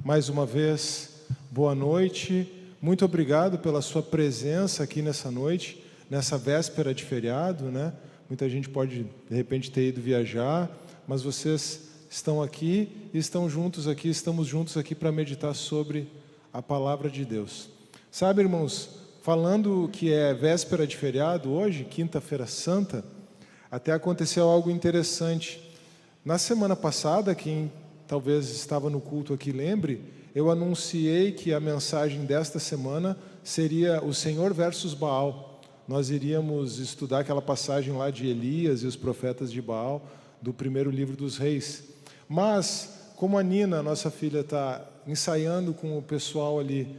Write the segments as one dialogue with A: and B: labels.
A: mais uma vez, boa noite. Muito obrigado pela sua presença aqui nessa noite, nessa véspera de feriado, né? Muita gente pode, de repente, ter ido viajar, mas vocês estão aqui e estamos juntos aqui para meditar sobre a palavra de Deus. Sabe, irmãos, falando que é véspera de feriado hoje, quinta-feira santa, até aconteceu algo interessante. Na semana passada, quem talvez estava no culto aqui lembre, eu anunciei que a mensagem desta semana seria o Senhor versus Baal. Nós iríamos estudar aquela passagem lá de Elias e os profetas de Baal, do primeiro livro dos Reis. Mas, como a Nina, nossa filha, está ensaiando com o pessoal ali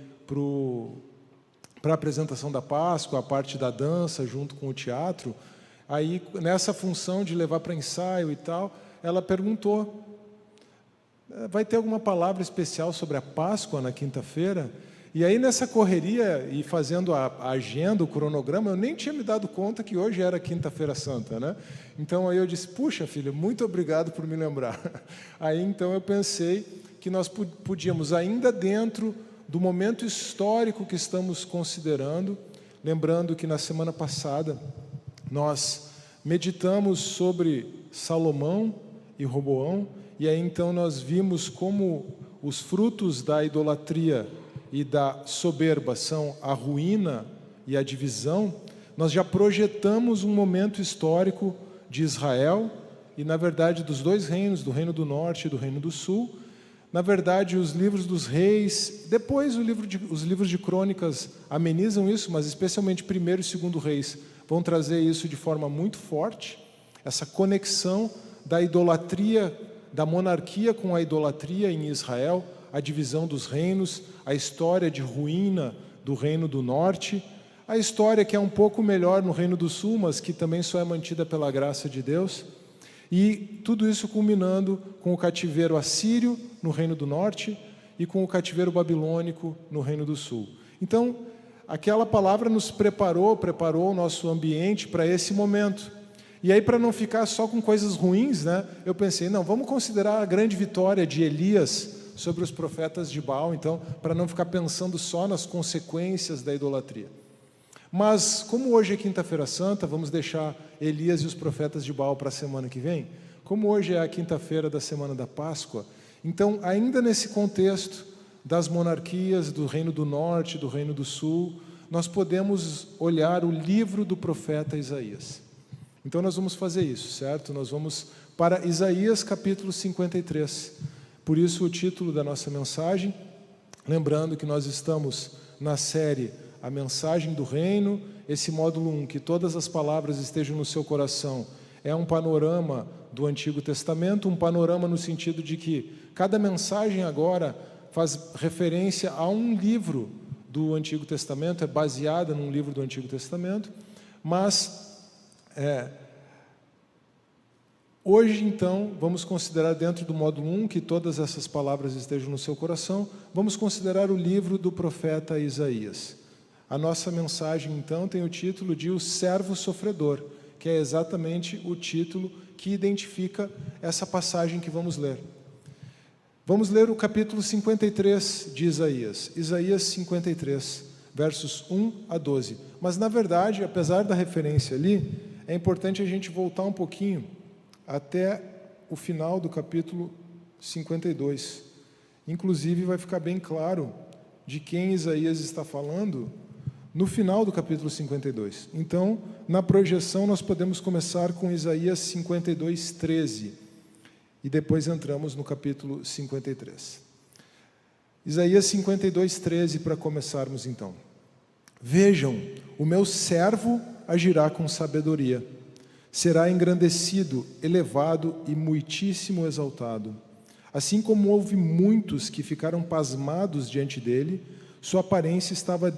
A: para a apresentação da Páscoa, a parte da dança, junto com o teatro, aí nessa função de levar para ensaio e tal, ela perguntou: vai ter alguma palavra especial sobre a Páscoa na quinta-feira? E aí nessa correria e fazendo a agenda, o cronograma, eu nem tinha me dado conta que hoje era quinta-feira santa, né? Então aí eu disse: puxa, filha, muito obrigado por me lembrar. Aí então eu pensei que nós podíamos, ainda dentro do momento histórico que estamos considerando, lembrando que na semana passada nós meditamos sobre Salomão e Roboão, e aí então nós vimos como os frutos da idolatria e da soberba são a ruína e a divisão. Nós já projetamos um momento histórico de Israel e, na verdade, dos dois reinos, do Reino do Norte e do Reino do Sul. Na verdade, os livros dos reis, depois os livros de crônicas amenizam isso, mas especialmente 1º e 2º reis vão trazer isso de forma muito forte, essa conexão da idolatria, da monarquia com a idolatria em Israel, a divisão dos reinos, a história de ruína do Reino do Norte, a história que é um pouco melhor no Reino do Sul, mas que também só é mantida pela graça de Deus, e tudo isso culminando com o cativeiro assírio no Reino do Norte e com o cativeiro babilônico no Reino do Sul. Então, aquela palavra nos preparou o nosso ambiente para esse momento. E aí, para não ficar só com coisas ruins, né, eu pensei, não, vamos considerar a grande vitória de Elias sobre os profetas de Baal, então, para não ficar pensando só nas consequências da idolatria. Mas, como hoje é quinta-feira santa, vamos deixar Elias e os profetas de Baal para a semana que vem. Como hoje é a quinta-feira da semana da Páscoa, então, ainda nesse contexto das monarquias do Reino do Norte e do Reino do Sul, nós podemos olhar o livro do profeta Isaías. Então, nós vamos fazer isso, certo? Nós vamos para Isaías capítulo 53. Por isso, o título da nossa mensagem, lembrando que nós estamos na série A Mensagem do Reino, esse módulo 1, que todas as palavras estejam no seu coração, é um panorama do Antigo Testamento, um panorama no sentido de que cada mensagem agora faz referência a um livro do Antigo Testamento, é baseada num livro do Antigo Testamento, mas hoje, então, vamos considerar dentro do módulo 1, que todas essas palavras estejam no seu coração, vamos considerar o livro do profeta Isaías. A nossa mensagem, então, tem o título de O Servo Sofredor, que é exatamente o título que identifica essa passagem que vamos ler. Vamos ler o capítulo 53 de Isaías, Isaías 53, versos 1 a 12. Mas, na verdade, apesar da referência ali, é importante a gente voltar um pouquinho até o final do capítulo 52. Inclusive, vai ficar bem claro de quem Isaías está falando no final do capítulo 52. Então, na projeção, nós podemos começar com Isaías 52, 13. E depois entramos no capítulo 53. Isaías 52, 13, para começarmos então. Vejam, o meu servo agirá com sabedoria. Será engrandecido, elevado e muitíssimo exaltado. Assim como houve muitos que ficaram pasmados diante dele, sua aparência estava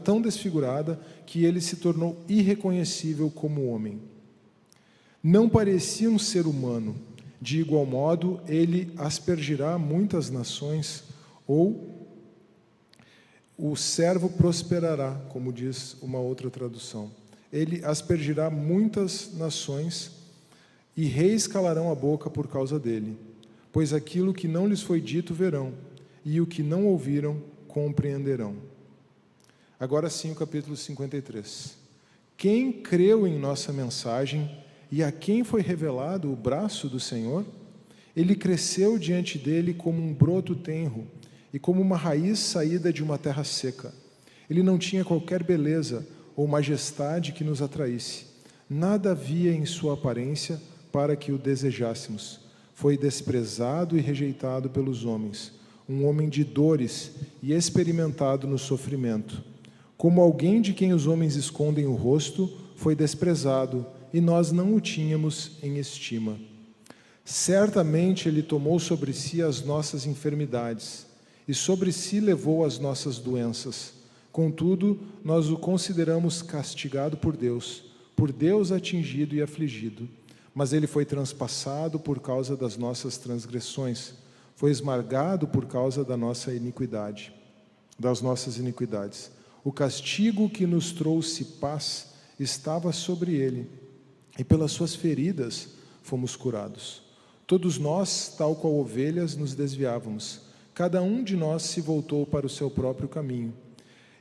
A: tão desfigurada que ele se tornou irreconhecível como homem. Não parecia um ser humano. De igual modo, ele aspergirá muitas nações, ou o servo prosperará, como diz uma outra tradução. Ele aspergirá muitas nações, e reis calarão a boca por causa dele. Pois aquilo que não lhes foi dito verão, e o que não ouviram compreenderão. Agora sim, o capítulo 53. Quem creu em nossa mensagem e a quem foi revelado o braço do Senhor? Ele cresceu diante dele como um broto tenro e como uma raiz saída de uma terra seca. Ele não tinha qualquer beleza ou majestade que nos atraísse. Nada havia em sua aparência para que o desejássemos. Foi desprezado e rejeitado pelos homens, um homem de dores e experimentado no sofrimento. Como alguém de quem os homens escondem o rosto, foi desprezado, e nós não o tínhamos em estima. Certamente ele tomou sobre si as nossas enfermidades, e sobre si levou as nossas doenças. Contudo, nós o consideramos castigado por Deus atingido e afligido. Mas ele foi transpassado por causa das nossas transgressões, foi esmagado por causa da nossa iniquidade, das nossas iniquidades. O castigo que nos trouxe paz estava sobre ele, e pelas suas feridas fomos curados. Todos nós, tal qual ovelhas, nos desviávamos. Cada um de nós se voltou para o seu próprio caminho.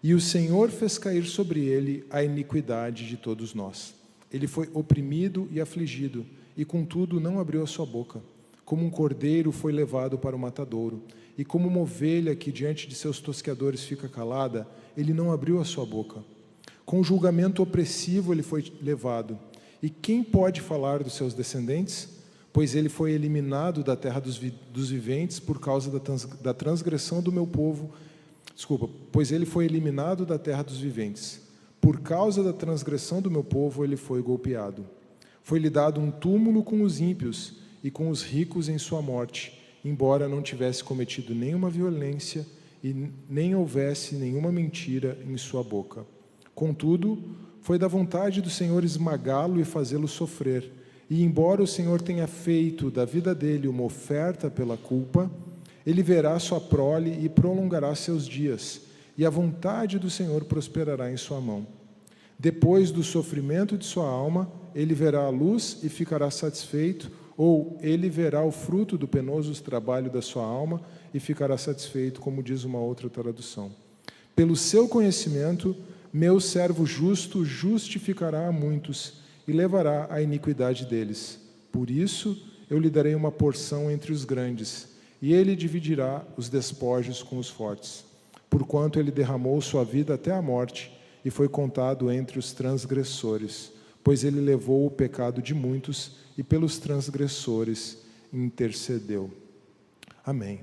A: E o Senhor fez cair sobre ele a iniquidade de todos nós. Ele foi oprimido e afligido, e contudo não abriu a sua boca. Como um cordeiro foi levado para o matadouro, e como uma ovelha que diante de seus tosqueadores fica calada, ele não abriu a sua boca. Com julgamento opressivo ele foi levado. E quem pode falar dos seus descendentes? Pois ele foi eliminado da terra dos viventes por causa da transgressão do meu povo. Pois ele foi eliminado da terra dos viventes. Por causa da transgressão do meu povo, ele foi golpeado. Foi-lhe dado um túmulo com os ímpios e com os ricos em sua morte, embora não tivesse cometido nenhuma violência e nem houvesse nenhuma mentira em sua boca. Contudo, foi da vontade do Senhor esmagá-lo e fazê-lo sofrer. E embora o Senhor tenha feito da vida dele uma oferta pela culpa, ele verá sua prole e prolongará seus dias, e a vontade do Senhor prosperará em sua mão. Depois do sofrimento de sua alma, ele verá a luz e ficará satisfeito, ou ele verá o fruto do penoso trabalho da sua alma e ficará satisfeito, como diz uma outra tradução. Pelo seu conhecimento, meu servo justo justificará a muitos e levará a iniquidade deles. Por isso, eu lhe darei uma porção entre os grandes, e ele dividirá os despojos com os fortes. Porquanto ele derramou sua vida até a morte, e foi contado entre os transgressores, pois ele levou o pecado de muitos, e pelos transgressores intercedeu. Amém.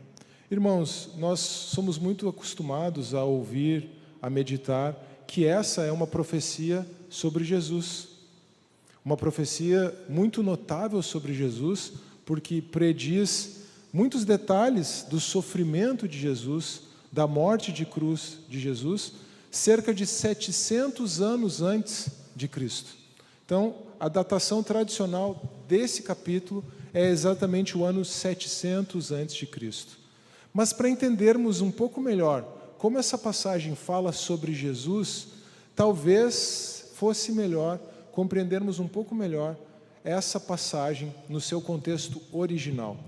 A: Irmãos, nós somos muito acostumados a ouvir, a meditar, que essa é uma profecia sobre Jesus. Uma profecia muito notável sobre Jesus, porque prediz muitos detalhes do sofrimento de Jesus, da morte de cruz de Jesus, cerca de 700 anos antes de Cristo. Então, a datação tradicional desse capítulo é exatamente o ano 700 antes de Cristo. Mas para entendermos um pouco melhor como essa passagem fala sobre Jesus, talvez fosse melhor compreendermos um pouco melhor essa passagem no seu contexto original.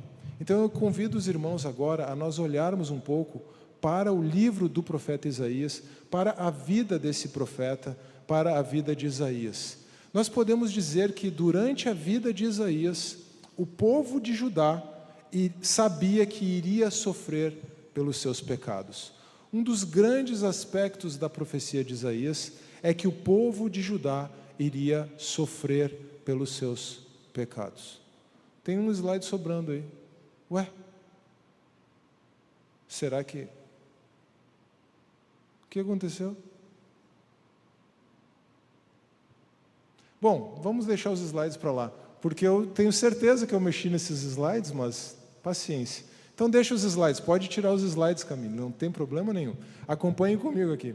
A: Então eu convido os irmãos agora a nós olharmos um pouco para o livro do profeta Isaías, para a vida desse profeta, para a vida de Isaías. Nós podemos dizer que durante a vida de Isaías, o povo de Judá sabia que iria sofrer pelos seus pecados. Um dos grandes aspectos da profecia de Isaías é que o povo de Judá iria sofrer pelos seus pecados. Tem um slide sobrando aí. Ué? Será que... O que aconteceu? Bom, vamos deixar os slides para lá, porque eu tenho certeza que eu mexi nesses slides, mas paciência. Então deixa os slides, pode tirar os slides, Camilo, não tem problema nenhum. Acompanhe comigo aqui.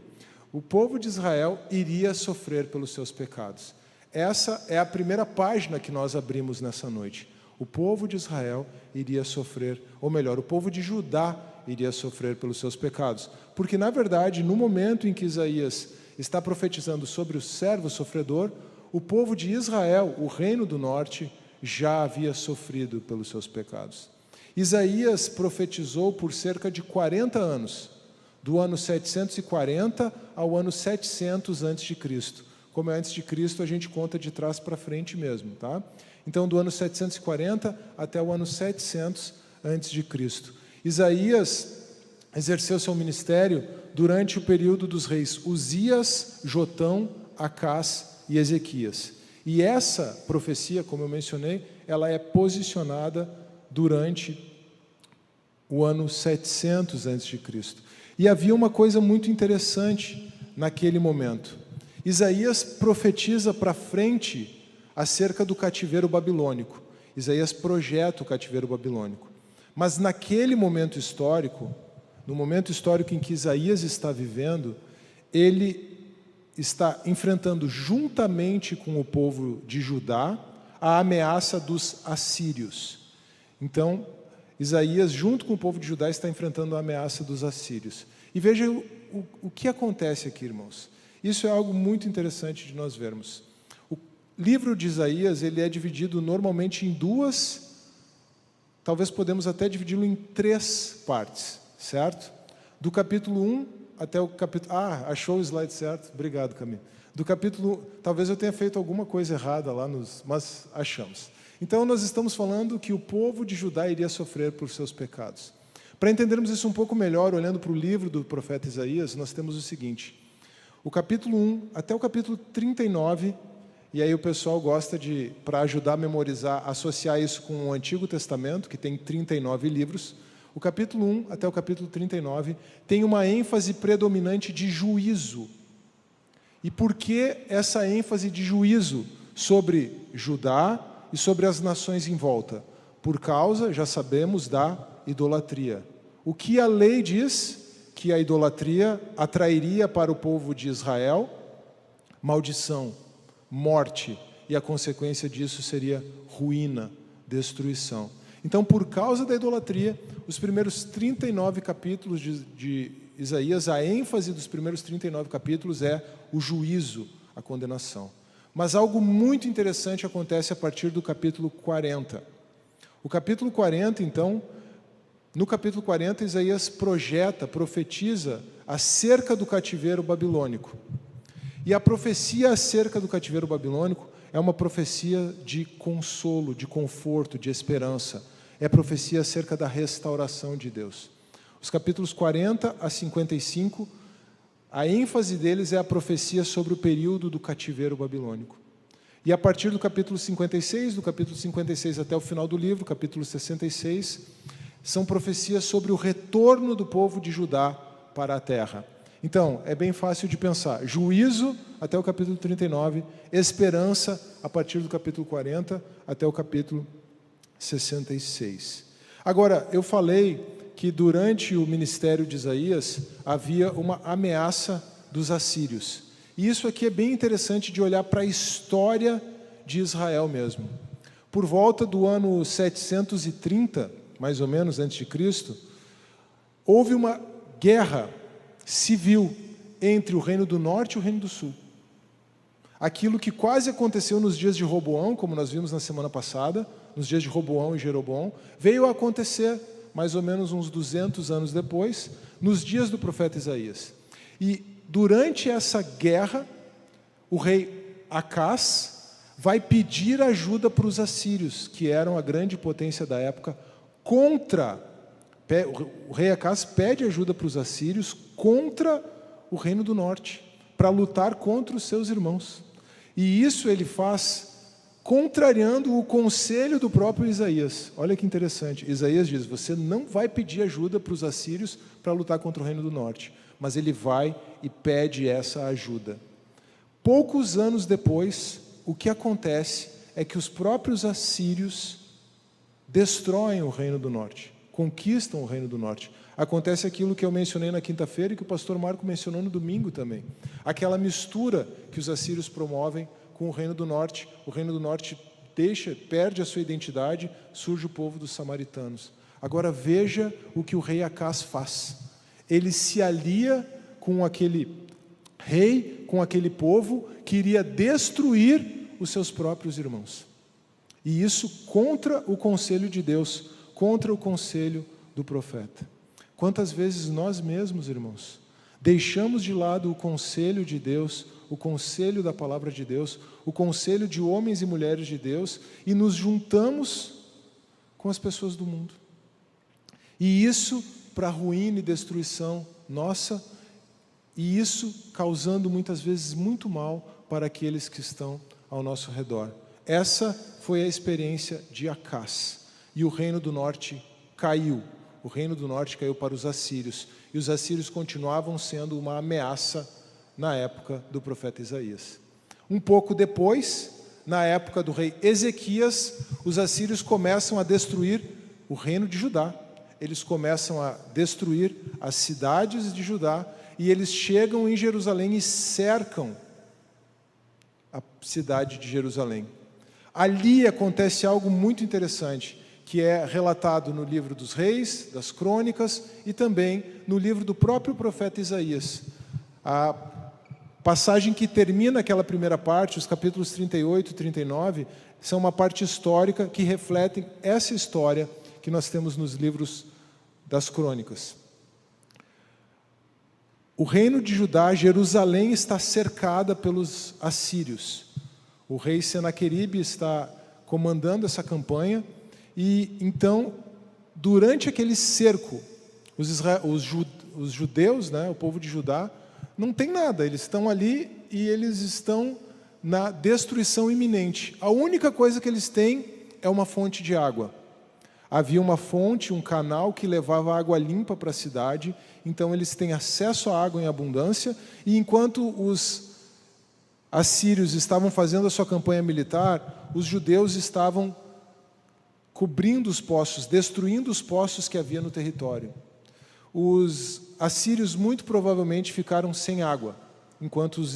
A: O povo de Israel iria sofrer pelos seus pecados. Essa é a primeira página que nós abrimos nessa noite. O povo de Israel iria sofrer, ou melhor, o povo de Judá iria sofrer pelos seus pecados. Porque, na verdade, no momento em que Isaías está profetizando sobre o servo sofredor, o povo de Israel, o reino do norte, já havia sofrido pelos seus pecados. Isaías profetizou por cerca de 40 anos, do ano 740 ao ano 700 a.C. Como é antes de Cristo, a gente conta de trás para frente mesmo, tá? Então, do ano 740 até o ano 700 a.C. Isaías exerceu seu ministério durante o período dos reis Uzias, Jotão, Acás e Ezequias. E essa profecia, como eu mencionei, ela é posicionada durante o ano 700 a.C. E havia uma coisa muito interessante naquele momento. Isaías profetiza para frente acerca do cativeiro babilônico. Isaías projeta o cativeiro babilônico. Mas naquele momento histórico, no momento histórico em que Isaías está vivendo, ele está enfrentando juntamente com o povo de Judá a ameaça dos assírios. Então, Isaías, junto com o povo de Judá, está enfrentando a ameaça dos assírios. E veja o que acontece aqui, irmãos. Isso é algo muito interessante de nós vermos. O livro de Isaías, ele é dividido normalmente em duas, talvez podemos até dividi-lo em 3 partes, certo? Do capítulo 1 até o capítulo... achou o slide certo? Obrigado, Camilo. Do capítulo... Talvez eu tenha feito alguma coisa errada lá, mas achamos. Então, nós estamos falando que o povo de Judá iria sofrer por seus pecados. Para entendermos isso um pouco melhor, olhando para o livro do profeta Isaías, nós temos o seguinte: o capítulo 1 até o capítulo 39, e aí o pessoal gosta de, para ajudar a memorizar, associar isso com o Antigo Testamento, que tem 39 livros. O capítulo 1 até o capítulo 39 tem uma ênfase predominante de juízo. E por que essa ênfase de juízo sobre Judá e sobre as nações em volta? Por causa, já sabemos, da idolatria. O que a lei diz? Que a idolatria atrairia para o povo de Israel maldição, morte, e a consequência disso seria ruína, destruição. Então, por causa da idolatria, os primeiros 39 capítulos de Isaías, a ênfase dos primeiros 39 capítulos é o juízo, a condenação. Mas algo muito interessante acontece a partir do capítulo 40. O capítulo 40, então, no capítulo 40, Isaías profetiza acerca do cativeiro babilônico. E a profecia acerca do cativeiro babilônico é uma profecia de consolo, de conforto, de esperança. É a profecia acerca da restauração de Deus. Os capítulos 40 a 55, a ênfase deles é a profecia sobre o período do cativeiro babilônico. E a partir do capítulo 56, do capítulo 56 até o final do livro, capítulo 66, são profecias sobre o retorno do povo de Judá para a terra. Então, é bem fácil de pensar. Juízo até o capítulo 39, esperança a partir do capítulo 40 até o capítulo 66. Agora, eu falei que durante o ministério de Isaías havia uma ameaça dos assírios. E isso aqui é bem interessante de olhar para a história de Israel mesmo. Por volta do ano 730, mais ou menos, antes de Cristo, houve uma guerra civil entre o Reino do Norte e o Reino do Sul. Aquilo que quase aconteceu nos dias de Roboão, como nós vimos na semana passada, nos dias de Roboão e Jeroboão, veio a acontecer mais ou menos uns 200 anos depois, nos dias do profeta Isaías. E durante essa guerra, o rei Acás vai pedir ajuda para os assírios, que eram a grande potência da época, o rei Acás pede ajuda para os assírios contra o reino do norte, para lutar contra os seus irmãos. E isso ele faz contrariando o conselho do próprio Isaías. Olha que interessante. Isaías diz: você não vai pedir ajuda para os assírios para lutar contra o reino do norte, mas ele vai e pede essa ajuda. Poucos anos depois, o que acontece é que os próprios assírios destroem o reino do norte, conquistam o reino do norte. Acontece aquilo que eu mencionei na quinta-feira e que o pastor Marco mencionou no domingo também. Aquela mistura que os assírios promovem com o reino do norte. O reino do norte perde a sua identidade, surge o povo dos samaritanos. Agora veja o que o rei Acás faz. Ele se alia com aquele rei, com aquele povo que iria destruir os seus próprios irmãos. E isso contra o conselho de Deus, contra o conselho do profeta. Quantas vezes nós mesmos, irmãos, deixamos de lado o conselho de Deus, o conselho da palavra de Deus, o conselho de homens e mulheres de Deus, e nos juntamos com as pessoas do mundo. E isso para ruína e destruição nossa, e isso causando muitas vezes muito mal para aqueles que estão ao nosso redor. Essa foi a experiência de Acás. E o reino do norte caiu. O reino do norte caiu para os assírios. E os assírios continuavam sendo uma ameaça na época do profeta Isaías. Um pouco depois, na época do rei Ezequias, os assírios começam a destruir o reino de Judá. Eles começam a destruir as cidades de Judá e eles chegam em Jerusalém e cercam a cidade de Jerusalém. Ali acontece algo muito interessante, que é relatado no livro dos Reis, das Crônicas e também no livro do próprio profeta Isaías. A passagem que termina aquela primeira parte, os capítulos 38 e 39, são uma parte histórica que refletem essa história que nós temos nos livros das Crônicas. O reino de Judá, Jerusalém, está cercada pelos assírios. O rei Senaqueribe está comandando essa campanha e então, durante aquele cerco, os judeus, né, o povo de Judá, não tem nada, eles estão ali e eles estão na destruição iminente. A única coisa que eles têm é uma fonte de água. Havia uma fonte, um canal que levava água limpa para a cidade, então eles têm acesso à água em abundância, e enquanto os assírios estavam fazendo a sua campanha militar, os judeus estavam cobrindo os poços, destruindo os poços que havia no território. Os assírios muito provavelmente ficaram sem água, enquanto os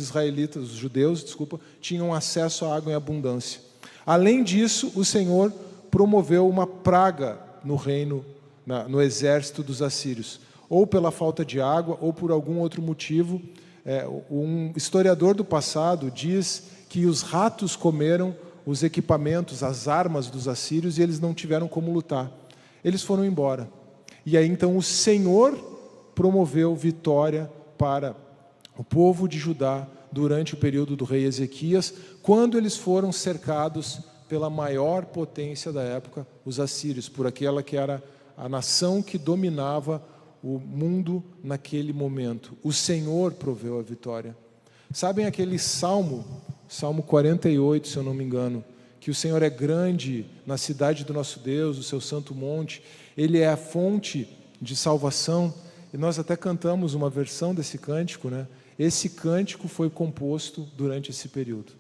A: judeus, tinham acesso à água em abundância. Além disso, o Senhor promoveu uma praga no reino, no exército dos assírios, ou pela falta de água, ou por algum outro motivo. Um historiador do passado diz que os ratos comeram os equipamentos, as armas dos assírios, e eles não tiveram como lutar. Eles foram embora. E aí então o Senhor promoveu vitória para o povo de Judá durante o período do rei Ezequias, quando eles foram cercados pela maior potência da época, os assírios, por aquela que era a nação que dominava o mundo naquele momento. O Senhor proveu a vitória. Sabem aquele Salmo 48, se eu não me engano, que o Senhor é grande na cidade do nosso Deus, o seu santo monte, Ele é a fonte de salvação, e nós até cantamos uma versão desse cântico, né? Esse cântico foi composto durante esse período.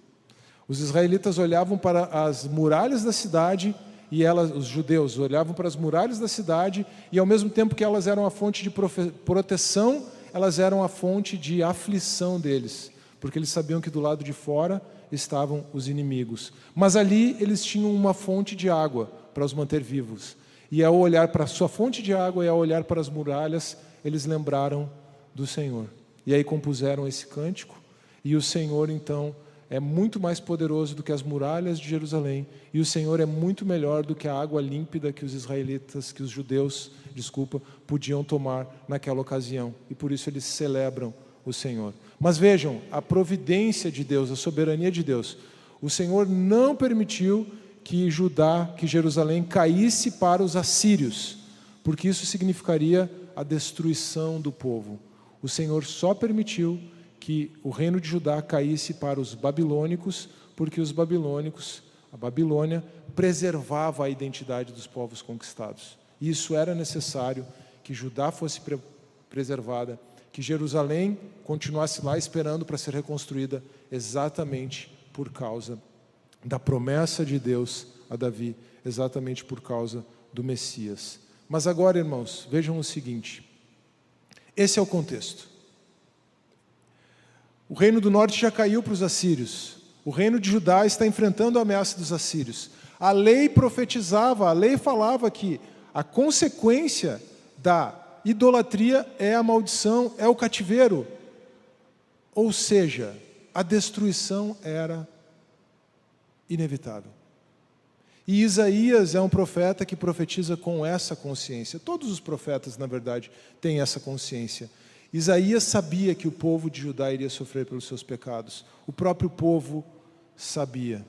A: Os israelitas olhavam para as muralhas da cidade, e os judeus olhavam para as muralhas da cidade, e ao mesmo tempo que elas eram a fonte de proteção, elas eram a fonte de aflição deles, porque eles sabiam que do lado de fora estavam os inimigos. Mas ali eles tinham uma fonte de água para os manter vivos. E ao olhar para a sua fonte de água e ao olhar para as muralhas, eles lembraram do Senhor. E aí compuseram esse cântico, e o Senhor então é muito mais poderoso do que as muralhas de Jerusalém, e o Senhor é muito melhor do que a água límpida que os judeus, podiam tomar naquela ocasião, e por isso eles celebram o Senhor. Mas vejam, a providência de Deus, a soberania de Deus. O Senhor não permitiu que Jerusalém caísse para os assírios, porque isso significaria a destruição do povo. O Senhor só permitiu que o reino de Judá caísse para os babilônicos, porque os babilônicos, a Babilônia, preservava a identidade dos povos conquistados. E isso era necessário, que Judá fosse preservada, que Jerusalém continuasse lá esperando para ser reconstruída, exatamente por causa da promessa de Deus a Davi, exatamente por causa do Messias. Mas agora, irmãos, vejam o seguinte, esse é o contexto. O reino do norte já caiu para os assírios. O reino de Judá está enfrentando a ameaça dos assírios. A lei profetizava, a lei falava que a consequência da idolatria é a maldição, é o cativeiro. Ou seja, a destruição era inevitável. E Isaías é um profeta que profetiza com essa consciência. Todos os profetas, na verdade, têm essa consciência. Isaías sabia que o povo de Judá iria sofrer pelos seus pecados. O próprio povo sabia.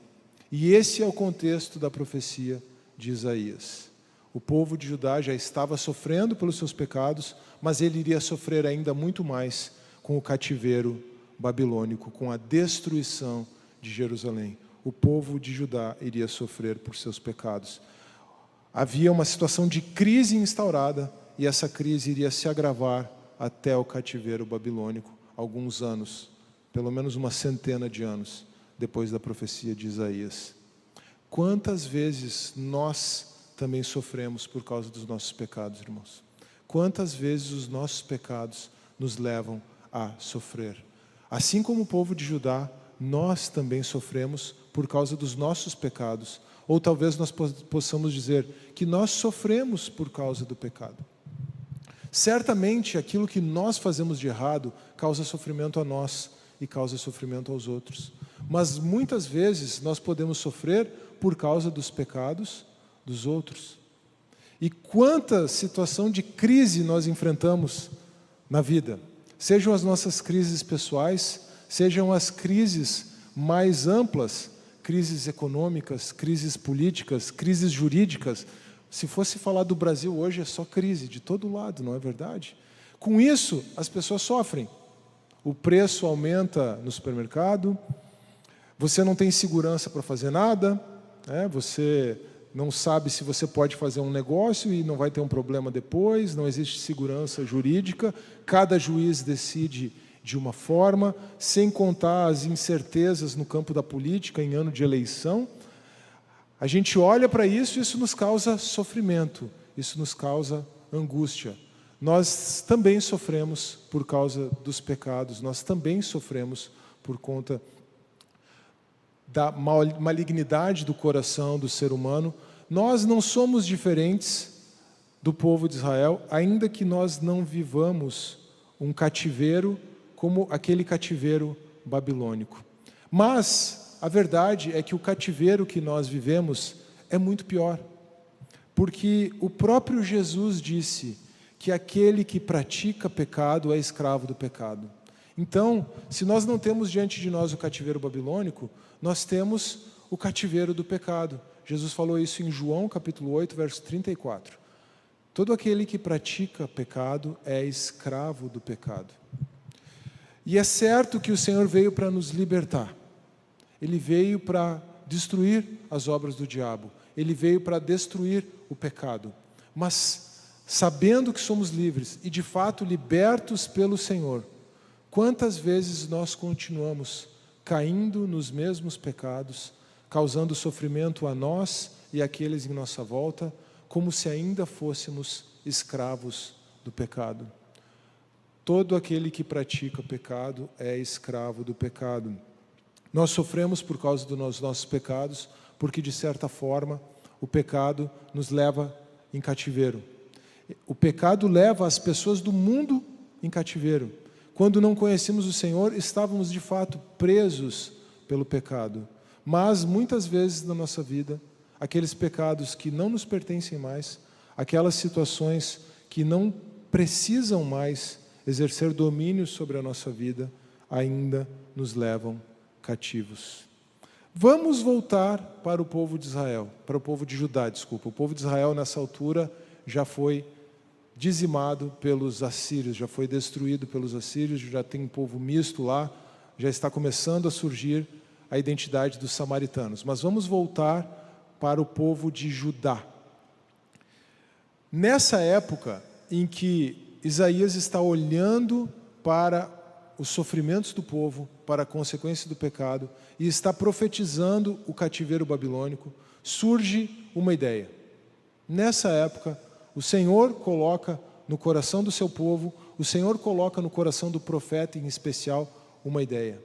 A: E esse é o contexto da profecia de Isaías. O povo de Judá já estava sofrendo pelos seus pecados, mas ele iria sofrer ainda muito mais com o cativeiro babilônico, com a destruição de Jerusalém. O povo de Judá iria sofrer por seus pecados. Havia uma situação de crise instaurada, e essa crise iria se agravar até o cativeiro babilônico, alguns anos, pelo menos uma centena de anos, depois da profecia de Isaías. Quantas vezes nós também sofremos por causa dos nossos pecados, irmãos? Quantas vezes os nossos pecados nos levam a sofrer? Assim como o povo de Judá, nós também sofremos por causa dos nossos pecados. Ou talvez nós possamos dizer que nós sofremos por causa do pecado. Certamente aquilo que nós fazemos de errado causa sofrimento a nós e causa sofrimento aos outros. Mas muitas vezes nós podemos sofrer por causa dos pecados dos outros. E quanta situação de crise nós enfrentamos na vida. Sejam as nossas crises pessoais, sejam as crises mais amplas, crises econômicas, crises políticas, crises jurídicas. Se fosse falar do Brasil hoje, é só crise, de todo lado, não é verdade? Com isso, as pessoas sofrem. O preço aumenta no supermercado, você não tem segurança para fazer nada, você não sabe se você pode fazer um negócio e não vai ter um problema depois, não existe segurança jurídica, cada juiz decide de uma forma, sem contar as incertezas no campo da política em ano de eleição. A gente olha para isso e isso nos causa sofrimento, isso nos causa angústia. Nós também sofremos por causa dos pecados, nós também sofremos por conta da malignidade do coração do ser humano. Nós não somos diferentes do povo de Israel, ainda que nós não vivamos um cativeiro como aquele cativeiro babilônico. Mas a verdade é que o cativeiro que nós vivemos é muito pior, porque o próprio Jesus disse que aquele que pratica pecado é escravo do pecado. Então, se nós não temos diante de nós o cativeiro babilônico, nós temos o cativeiro do pecado. Jesus falou isso em João capítulo 8, verso 34. Todo aquele que pratica pecado é escravo do pecado. E é certo que o Senhor veio para nos libertar. Ele veio para destruir as obras do diabo. Ele veio para destruir o pecado. Mas, sabendo que somos livres e de fato libertos pelo Senhor, quantas vezes nós continuamos caindo nos mesmos pecados, causando sofrimento a nós e àqueles em nossa volta, como se ainda fôssemos escravos do pecado. Todo aquele que pratica pecado é escravo do pecado. Nós sofremos por causa dos nossos pecados, porque de certa forma o pecado nos leva em cativeiro. O pecado leva as pessoas do mundo em cativeiro. Quando não conhecemos o Senhor, estávamos de fato presos pelo pecado. Mas muitas vezes na nossa vida, aqueles pecados que não nos pertencem mais, aquelas situações que não precisam mais exercer domínio sobre a nossa vida, ainda nos levam cativos. Vamos voltar para o povo de Israel, para o povo de Judá, desculpa. O povo de Israel nessa altura já foi dizimado pelos assírios, já foi destruído pelos assírios, já tem um povo misto lá, já está começando a surgir a identidade dos samaritanos. Mas vamos voltar para o povo de Judá. Nessa época em que Isaías está olhando para os sofrimentos do povo, para a consequência do pecado, e está profetizando o cativeiro babilônico, surge uma ideia. Nessa época, o Senhor coloca no coração do seu povo, o Senhor coloca no coração do profeta em especial uma ideia.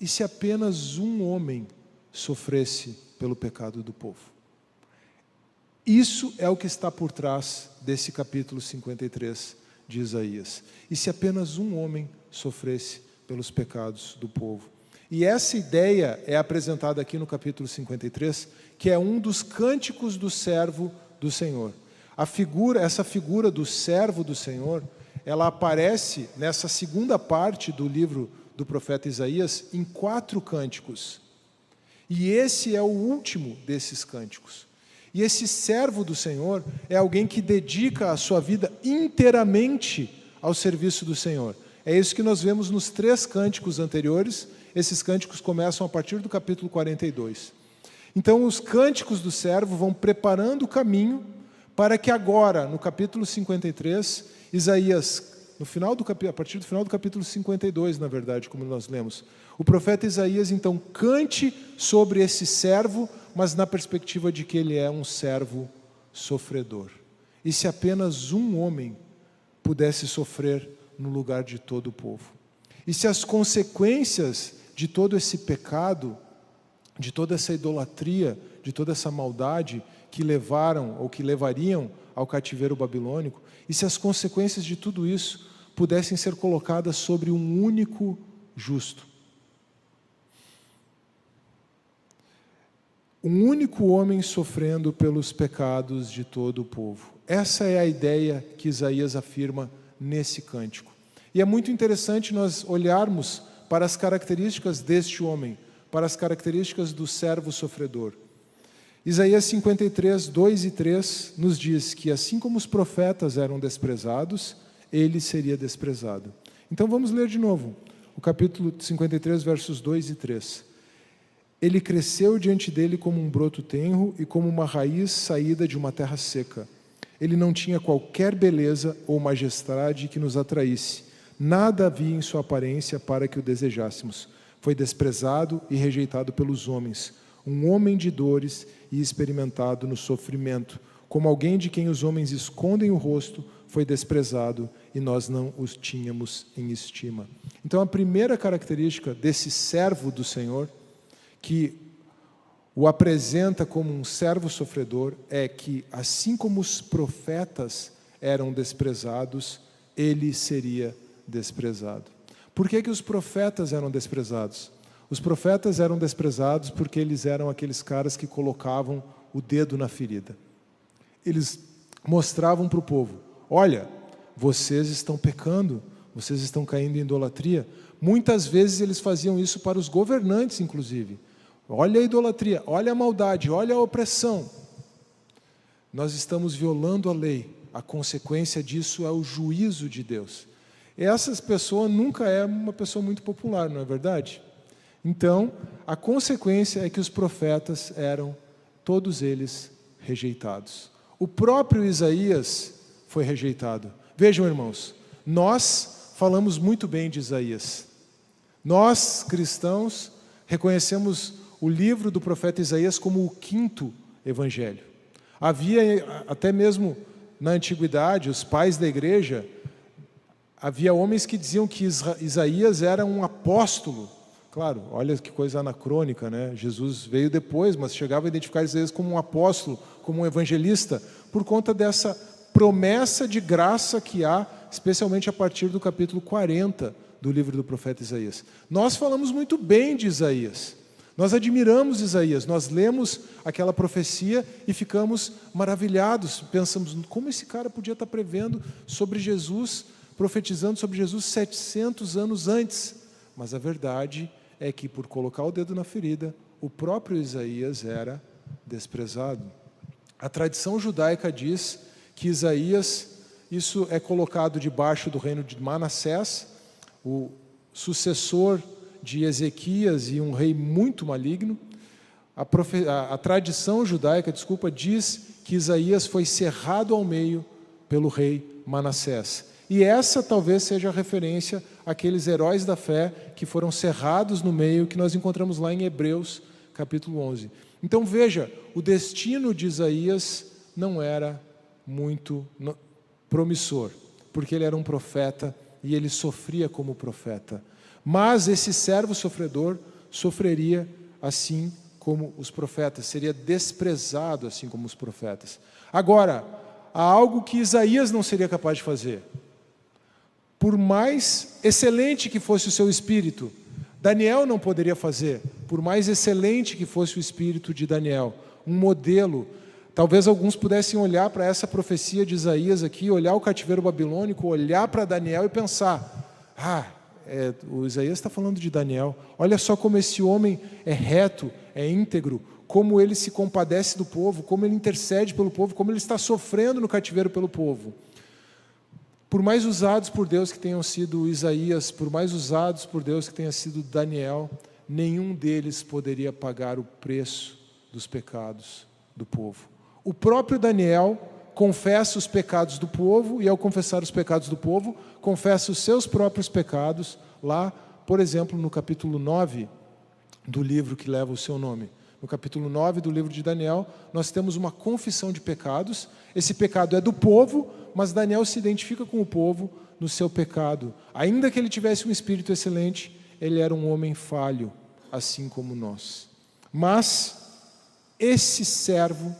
A: E se apenas um homem sofresse pelo pecado do povo? Isso é o que está por trás desse capítulo 53 de Isaías. E se apenas um homem sofresse pelos pecados do povo? E essa ideia é apresentada aqui no capítulo 53, que é um dos cânticos do servo do Senhor. Essa figura do servo do Senhor, ela aparece nessa segunda parte do livro do profeta Isaías em 4 cânticos. E esse é o último desses cânticos. E esse servo do Senhor é alguém que dedica a sua vida inteiramente ao serviço do Senhor. É isso que nós vemos nos 3 cânticos anteriores. Esses cânticos começam a partir do capítulo 42. Então, os cânticos do servo vão preparando o caminho para que agora, no capítulo 53, Isaías, a partir do final do capítulo 52, na verdade, como nós lemos, o profeta Isaías, então, cante sobre esse servo, mas na perspectiva de que ele é um servo sofredor. E se apenas um homem pudesse sofrer no lugar de todo o povo? E se as consequências de todo esse pecado, de toda essa idolatria, de toda essa maldade que levaram ou que levariam ao cativeiro babilônico, e se as consequências de tudo isso pudessem ser colocadas sobre um único justo? Um único homem sofrendo pelos pecados de todo o povo. Essa é a ideia que Isaías afirma nesse cântico. E é muito interessante nós olharmos para as características deste homem, para as características do servo sofredor. Isaías 53, 2 e 3 nos diz que assim como os profetas eram desprezados, ele seria desprezado. Então vamos ler de novo o capítulo 53, versos 2 e 3. Ele cresceu diante dele como um broto tenro e como uma raiz saída de uma terra seca. Ele não tinha qualquer beleza ou majestade que nos atraísse. Nada havia em sua aparência para que o desejássemos. Foi desprezado e rejeitado pelos homens, um homem de dores e experimentado no sofrimento. Como alguém de quem os homens escondem o rosto, foi desprezado e nós não os tínhamos em estima. Então, a primeira característica desse servo do Senhor, que o apresenta como um servo sofredor, é que, assim como os profetas eram desprezados, ele seria desprezado. Por que os profetas eram desprezados? Os profetas eram desprezados porque eles eram aqueles caras que colocavam o dedo na ferida. Eles mostravam para o povo: olha, vocês estão pecando, vocês estão caindo em idolatria. Muitas vezes eles faziam isso para os governantes, inclusive. Olha a idolatria, olha a maldade, olha a opressão. Nós estamos violando a lei. A consequência disso é o juízo de Deus. Essa pessoa nunca é uma pessoa muito popular, não é verdade? Então, a consequência é que os profetas eram, todos eles, rejeitados. O próprio Isaías foi rejeitado. Vejam, irmãos, nós falamos muito bem de Isaías. Nós, cristãos, reconhecemos o livro do profeta Isaías como o 5º evangelho. Havia, até mesmo na antiguidade, os pais da igreja, havia homens que diziam que Isaías era um apóstolo. Claro, olha que coisa anacrônica, né? Jesus veio depois, mas chegava a identificar Isaías como um apóstolo, como um evangelista, por conta dessa promessa de graça que há, especialmente a partir do capítulo 40 do livro do profeta Isaías. Nós falamos muito bem de Isaías. Nós admiramos Isaías, nós lemos aquela profecia e ficamos maravilhados. Pensamos, como esse cara podia estar prevendo sobre Jesus, profetizando sobre Jesus 700 anos antes. Mas a verdade é que, por colocar o dedo na ferida, o próprio Isaías era desprezado. A tradição judaica diz que Isaías, isso é colocado debaixo do reino de Manassés, o sucessor de Ezequias e um rei muito maligno. A tradição judaica, diz que Isaías foi cerrado ao meio pelo rei Manassés. E essa talvez seja a referência àqueles heróis da fé que foram cerrados no meio, que nós encontramos lá em Hebreus, capítulo 11. Então veja, o destino de Isaías não era muito promissor, porque ele era um profeta e ele sofria como profeta. Mas esse servo sofredor sofreria assim como os profetas, seria desprezado assim como os profetas. Agora, há algo que Isaías não seria capaz de fazer. Por mais excelente que fosse o seu espírito, Daniel não poderia fazer, por mais excelente que fosse o espírito de Daniel, um modelo. Talvez alguns pudessem olhar para essa profecia de Isaías aqui, olhar o cativeiro babilônico, olhar para Daniel e pensar, o Isaías está falando de Daniel, olha só como esse homem é reto, é íntegro, como ele se compadece do povo, como ele intercede pelo povo, como ele está sofrendo no cativeiro pelo povo. Por mais usados por Deus que tenham sido Isaías, por mais usados por Deus que tenha sido Daniel, nenhum deles poderia pagar o preço dos pecados do povo. O próprio Daniel confessa os pecados do povo, e ao confessar os pecados do povo, confessa os seus próprios pecados, lá, por exemplo, no capítulo 9 do livro que leva o seu nome. No capítulo 9 do livro de Daniel, nós temos uma confissão de pecados. Esse pecado é do povo, mas Daniel se identifica com o povo no seu pecado. Ainda que ele tivesse um espírito excelente, ele era um homem falho, assim como nós. Mas esse servo,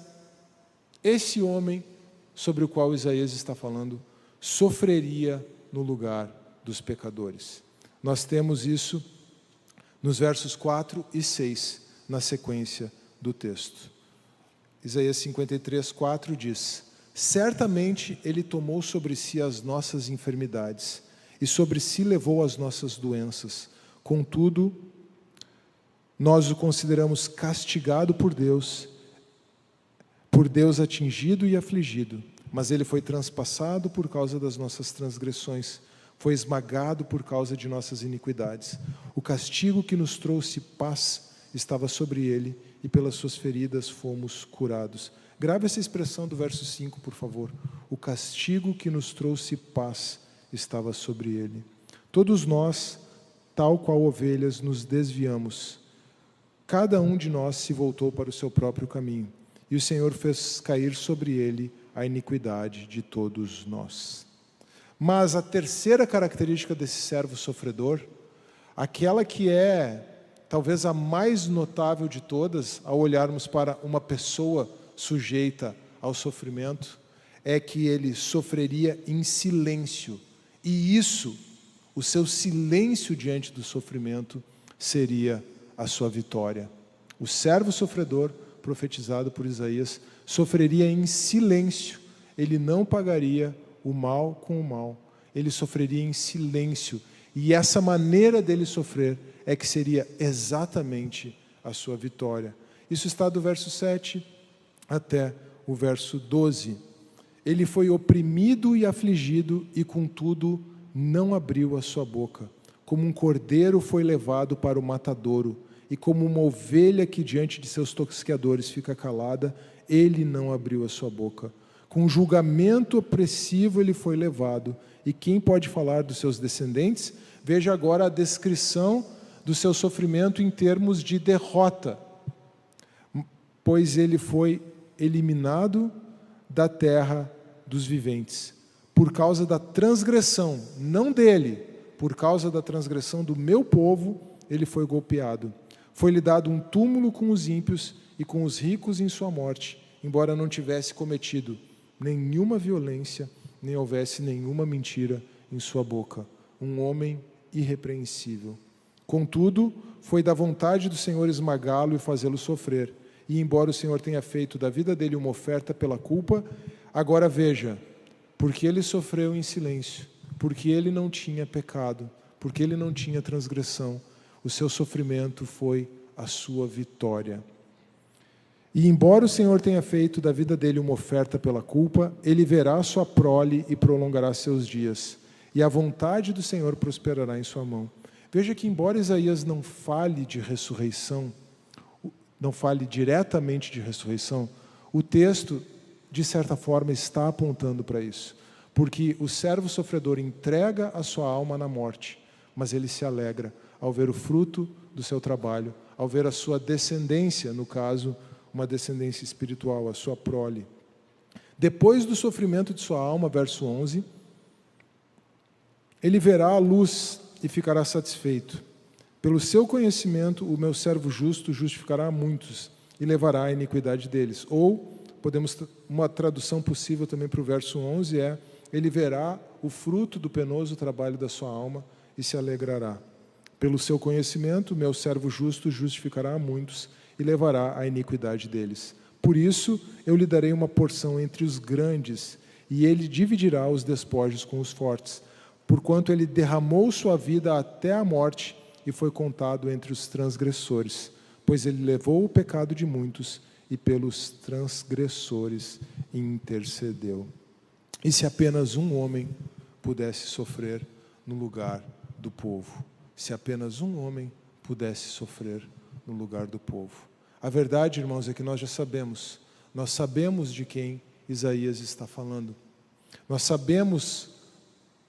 A: esse homem sobre o qual Isaías está falando, sofreria no lugar dos pecadores. Nós temos isso nos versos 4 e 6, na sequência do texto. Isaías 53, 4 diz: certamente ele tomou sobre si as nossas enfermidades, e sobre si levou as nossas doenças. Contudo, nós o consideramos castigado por Deus atingido e afligido, mas ele foi transpassado por causa das nossas transgressões, foi esmagado por causa de nossas iniquidades. O castigo que nos trouxe paz estava sobre ele, e pelas suas feridas fomos curados. Grave essa expressão do verso 5, por favor. O castigo que nos trouxe paz estava sobre ele. Todos nós, tal qual ovelhas, nos desviamos. Cada um de nós se voltou para o seu próprio caminho, e o Senhor fez cair sobre ele a iniquidade de todos nós. Mas a terceira característica desse servo sofredor, aquela que é talvez a mais notável de todas, ao olharmos para uma pessoa sujeita ao sofrimento, é que ele sofreria em silêncio. E isso, o seu silêncio diante do sofrimento, seria a sua vitória. O servo sofredor, profetizado por Isaías, sofreria em silêncio. Ele não pagaria o mal com o mal. Ele sofreria em silêncio. E essa maneira dele sofrer é que seria exatamente a sua vitória. Isso está do verso 7 até o verso 12. Ele foi oprimido e afligido, e contudo não abriu a sua boca. Como um cordeiro foi levado para o matadouro, e como uma ovelha que diante de seus tosqueadores fica calada, ele não abriu a sua boca. Com julgamento opressivo ele foi levado. E quem pode falar dos seus descendentes? Veja agora a descrição do seu sofrimento em termos de derrota. Pois ele foi eliminado da terra dos viventes, por causa da transgressão, não dele, por causa da transgressão do meu povo, ele foi golpeado. Foi-lhe dado um túmulo com os ímpios e com os ricos em sua morte, embora não tivesse cometido nenhuma violência, nem houvesse nenhuma mentira em sua boca. Um homem irrepreensível. Contudo, foi da vontade do Senhor esmagá-lo e fazê-lo sofrer. E embora o Senhor tenha feito da vida dele uma oferta pela culpa, agora veja, porque ele sofreu em silêncio, porque ele não tinha pecado, porque ele não tinha transgressão, o seu sofrimento foi a sua vitória. E embora o Senhor tenha feito da vida dele uma oferta pela culpa, ele verá sua prole e prolongará seus dias, e a vontade do Senhor prosperará em sua mão. Veja que embora Isaías não fale de ressurreição, não fale diretamente de ressurreição, o texto, de certa forma, está apontando para isso. Porque o servo sofredor entrega a sua alma na morte, mas ele se alegra ao ver o fruto do seu trabalho, ao ver a sua descendência, no caso, uma descendência espiritual, a sua prole. Depois do sofrimento de sua alma, verso 11, ele verá a luz e ficará satisfeito. Pelo seu conhecimento, o meu servo justo justificará a muitos e levará a iniquidade deles. Ou, uma tradução possível também para o verso 11 ele verá o fruto do penoso trabalho da sua alma e se alegrará. Pelo seu conhecimento, meu servo justo justificará a muitos e levará a iniquidade deles. Por isso, eu lhe darei uma porção entre os grandes, e ele dividirá os despojos com os fortes, porquanto ele derramou sua vida até a morte e foi contado entre os transgressores, pois ele levou o pecado de muitos e pelos transgressores intercedeu. E se apenas um homem pudesse sofrer no lugar do povo? Se apenas um homem pudesse sofrer no lugar do povo. A verdade, irmãos, é que nós sabemos de quem Isaías está falando. Nós sabemos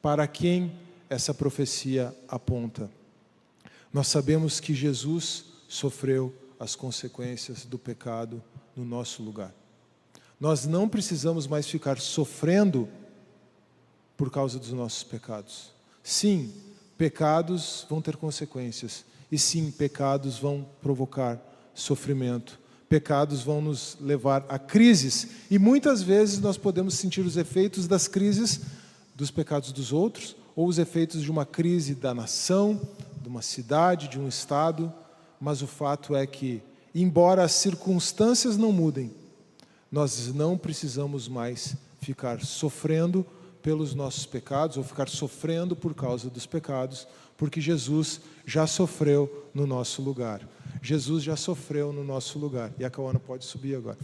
A: para quem essa profecia aponta. Nós sabemos que Jesus sofreu as consequências do pecado no nosso lugar. Nós não precisamos mais ficar sofrendo por causa dos nossos pecados. Sim, pecados vão ter consequências. E sim, pecados vão provocar sofrimento. Pecados vão nos levar a crises. E muitas vezes nós podemos sentir os efeitos das crises dos pecados dos outros, ou os efeitos de uma crise da nação, de uma cidade, de um estado. Mas o fato é que, embora as circunstâncias não mudem, nós não precisamos mais ficar sofrendo pelos nossos pecados, ou ficar sofrendo por causa dos pecados, porque Jesus já sofreu no nosso lugar. Jesus já sofreu no nosso lugar. E a Cauana pode subir agora.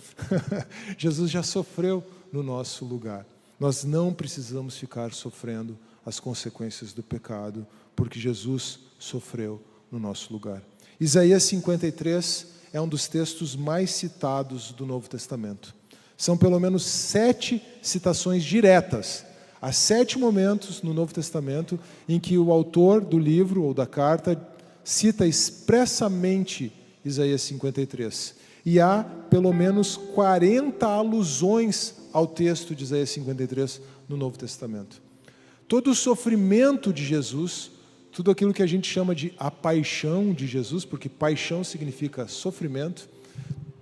A: Jesus já sofreu no nosso lugar. Nós não precisamos ficar sofrendo as consequências do pecado, porque Jesus sofreu no nosso lugar. Isaías 53 é um dos textos mais citados do Novo Testamento. São pelo menos 7 citações diretas. Há 7 momentos no Novo Testamento em que o autor do livro ou da carta cita expressamente Isaías 53. E há pelo menos 40 alusões ao texto de Isaías 53 no Novo Testamento. Todo o sofrimento de Jesus, tudo aquilo que a gente chama de a paixão de Jesus, porque paixão significa sofrimento,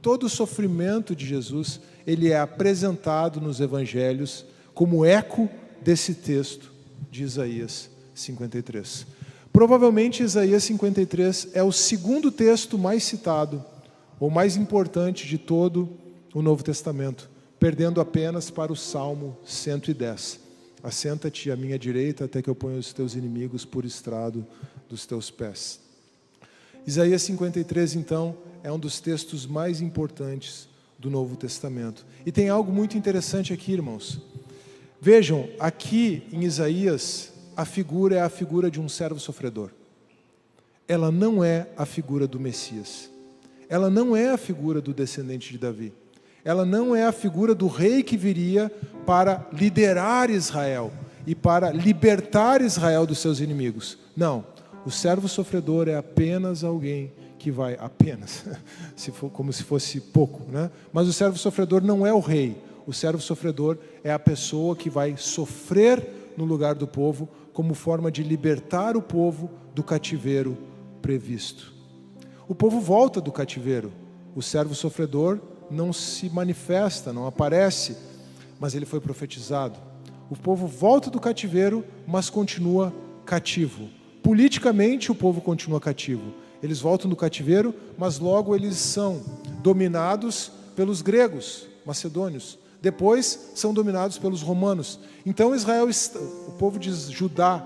A: todo o sofrimento de Jesus, ele é apresentado nos evangelhos como eco desse texto de Isaías 53. Provavelmente Isaías 53 é o segundo texto mais citado, ou mais importante de todo o Novo Testamento, perdendo apenas para o Salmo 110. Assenta-te à minha direita até que eu ponha os teus inimigos por estrado dos teus pés. Isaías 53, então, é um dos textos mais importantes do Novo Testamento. E tem algo muito interessante aqui, irmãos. Vejam, aqui em Isaías, a figura é a figura de um servo sofredor. Ela não é a figura do Messias. Ela não é a figura do descendente de Davi. Ela não é a figura do rei que viria para liderar Israel e para libertar Israel dos seus inimigos. Não, o servo sofredor é apenas alguém que vai, apenas, como se fosse pouco, né? Mas o servo sofredor não é o rei. O servo sofredor é a pessoa que vai sofrer no lugar do povo como forma de libertar o povo do cativeiro previsto. O povo volta do cativeiro. O servo sofredor não se manifesta, não aparece, mas ele foi profetizado. O povo volta do cativeiro, mas continua cativo. Politicamente, o povo continua cativo. Eles voltam do cativeiro, mas logo eles são dominados pelos gregos, macedônios. Depois são dominados pelos romanos. Então o povo de Judá,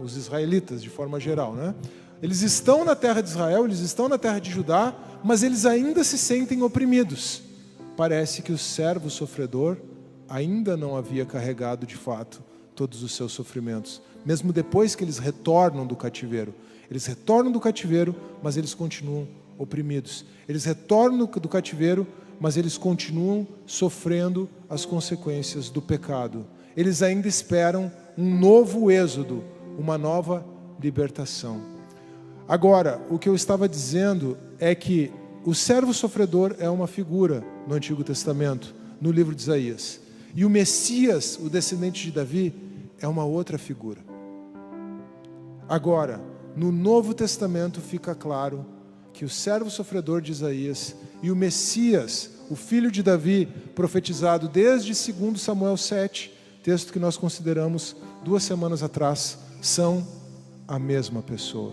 A: os israelitas de forma geral, né? Eles estão na terra de Israel, eles estão na terra de Judá, mas eles ainda se sentem oprimidos. Parece que o servo sofredor ainda não havia carregado de fato todos os seus sofrimentos, mesmo depois que eles retornam do cativeiro. Eles retornam do cativeiro, mas eles continuam oprimidos. Eles retornam do cativeiro, mas eles continuam sofrendo as consequências do pecado. Eles ainda esperam um novo êxodo, uma nova libertação. Agora, o que eu estava dizendo é que o servo sofredor é uma figura no Antigo Testamento, no livro de Isaías. E o Messias, o descendente de Davi, é uma outra figura. Agora, no Novo Testamento fica claro que o servo sofredor de Isaías e o Messias, o filho de Davi, profetizado desde 2 Samuel 7, texto que nós consideramos 2 semanas atrás, são a mesma pessoa.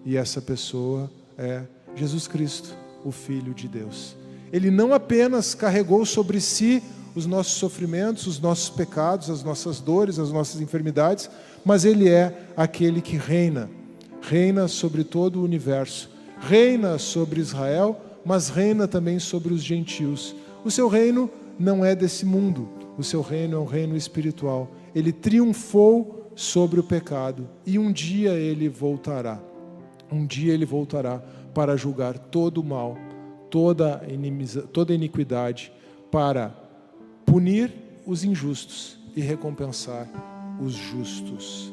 A: e essa pessoa é Jesus Cristo, o Filho de Deus. Ele não apenas carregou sobre si os nossos sofrimentos, os nossos pecados, as nossas dores, as nossas enfermidades, mas Ele é aquele que reina sobre todo o universo, reina sobre Israel, mas reina também sobre os gentios. O seu reino não é desse mundo, o seu reino é um reino espiritual. Ele triunfou sobre o pecado e um dia Ele voltará. Um dia Ele voltará para julgar todo o mal, toda iniquidade, para punir os injustos e recompensar os justos.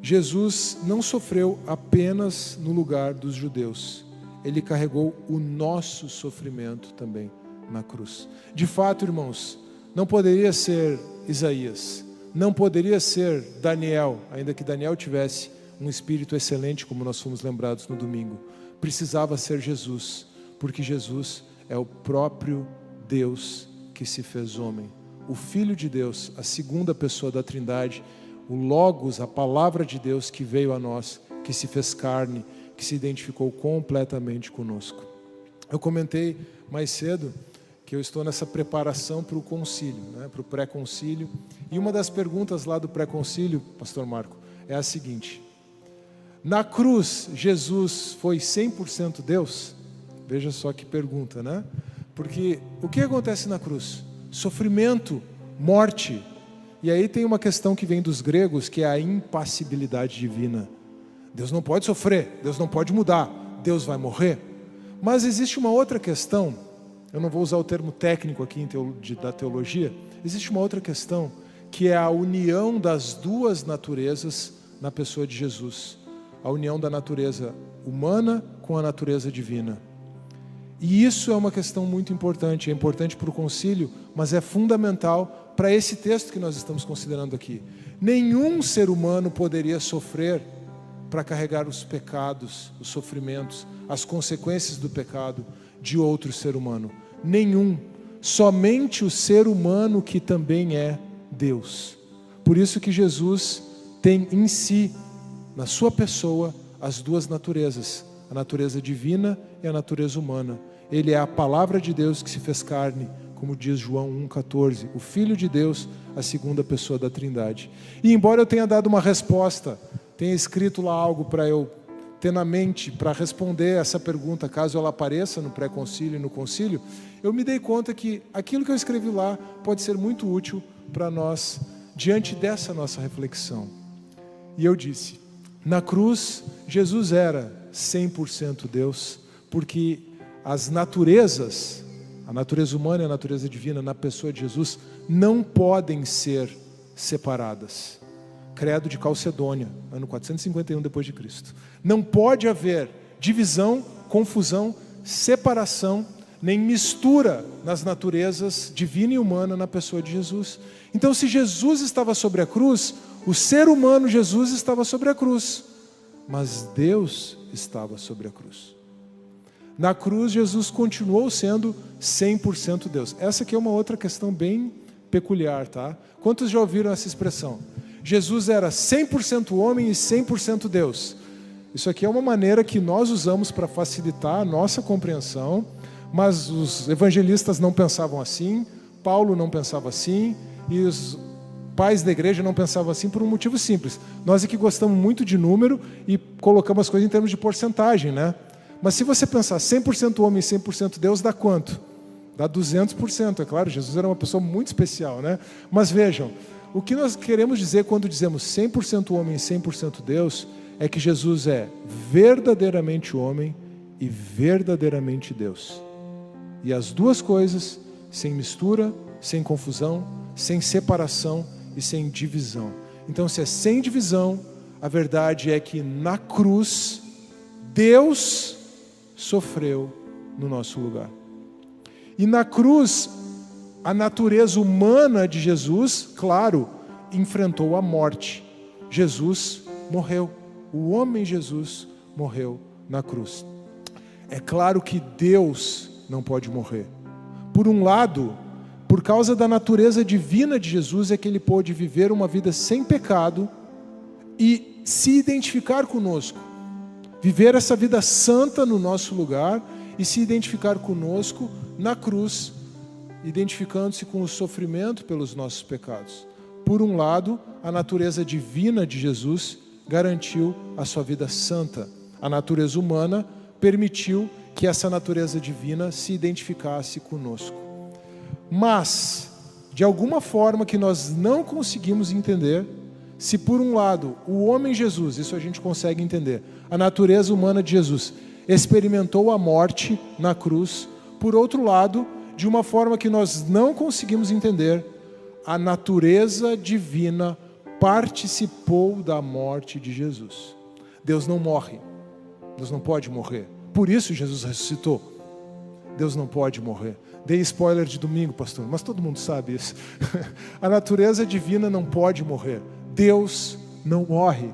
A: Jesus não sofreu apenas no lugar dos judeus. Ele carregou o nosso sofrimento também na cruz. De fato, irmãos, não poderia ser Isaías, não poderia ser Daniel, ainda que Daniel tivesse um espírito excelente, como nós fomos lembrados no domingo. Precisava ser Jesus, porque Jesus é o próprio Deus que se fez homem. O Filho de Deus, a segunda pessoa da Trindade, o Logos, a palavra de Deus que veio a nós, que se fez carne, que se identificou completamente conosco. Eu comentei mais cedo que eu estou nessa preparação para o concílio, para o pré-concílio, e uma das perguntas lá do pré-concílio, pastor Marco, é a seguinte: na cruz, Jesus foi 100% Deus? Veja só que pergunta, né? Porque o que acontece na cruz? Sofrimento, morte. E aí tem uma questão que vem dos gregos, que é a impassibilidade divina. Deus não pode sofrer, Deus não pode mudar, Deus vai morrer. Mas existe uma outra questão, eu não vou usar o termo técnico aqui da teologia, existe uma outra questão, que é a união das duas naturezas na pessoa de Jesus. A união da natureza humana com a natureza divina. E isso é uma questão muito importante, é importante para o concílio, mas é fundamental para esse texto que nós estamos considerando aqui. Nenhum ser humano poderia sofrer para carregar os pecados, os sofrimentos, as consequências do pecado de outro ser humano. Nenhum. Somente o ser humano que também é Deus. Por isso que Jesus tem em si, na sua pessoa, as duas naturezas, a natureza divina e a natureza humana. Ele é a palavra de Deus que se fez carne, como diz João 1,14, o Filho de Deus, a segunda pessoa da Trindade. E embora eu tenha dado uma resposta, tenha escrito lá algo para eu ter na mente, para responder essa pergunta, caso ela apareça no pré-concílio e no concílio, eu me dei conta que aquilo que eu escrevi lá pode ser muito útil para nós, diante dessa nossa reflexão. E eu disse, na cruz, Jesus era 100% Deus, porque as naturezas, a natureza humana e a natureza divina na pessoa de Jesus, não podem ser separadas. Credo de Calcedônia, ano 451 depois de Cristo. Não pode haver divisão, confusão, separação, nem mistura nas naturezas divina e humana na pessoa de Jesus. Então, se Jesus estava sobre a cruz, o ser humano Jesus estava sobre a cruz, mas Deus estava sobre a cruz. Na cruz, Jesus continuou sendo 100% Deus. Essa aqui é uma outra questão bem peculiar, tá? Quantos já ouviram essa expressão? Jesus era 100% homem e 100% Deus. Isso aqui é uma maneira que nós usamos para facilitar a nossa compreensão, mas os evangelistas não pensavam assim, Paulo não pensava assim, e os pais da igreja não pensavam assim por um motivo simples. Nós aqui gostamos muito de número e colocamos as coisas em termos de porcentagem, né? Mas se você pensar 100% homem e 100% Deus, dá quanto? Dá 200%, é claro, Jesus era uma pessoa muito especial, né? Mas vejam, o que nós queremos dizer quando dizemos 100% homem e 100% Deus, é que Jesus é verdadeiramente homem e verdadeiramente Deus. E as duas coisas, sem mistura, sem confusão, sem separação e sem divisão. Então, se é sem divisão, a verdade é que na cruz, Deus sofreu no nosso lugar. E na cruz, a natureza humana de Jesus, claro, enfrentou a morte. Jesus morreu. O homem Jesus morreu na cruz. É claro que Deus não pode morrer. Por um lado, por causa da natureza divina de Jesus, é que ele pôde viver uma vida sem pecado e se identificar conosco. viver essa vida santa no nosso lugar e se identificar conosco na cruz, identificando-se com o sofrimento pelos nossos pecados. Por um lado, a natureza divina de Jesus garantiu a sua vida santa. A natureza humana permitiu que essa natureza divina se identificasse conosco. Mas, de alguma forma que nós não conseguimos entender, se por um lado o homem Jesus, isso a gente consegue entender, a natureza humana de Jesus experimentou a morte na cruz, por outro lado, de uma forma que nós não conseguimos entender, a natureza divina participou da morte de Jesus. Deus não morre, Deus não pode morrer, por isso Jesus ressuscitou. Deus não pode morrer. Dei spoiler de domingo, pastor, mas todo mundo sabe isso. A natureza divina não pode morrer. Deus não morre.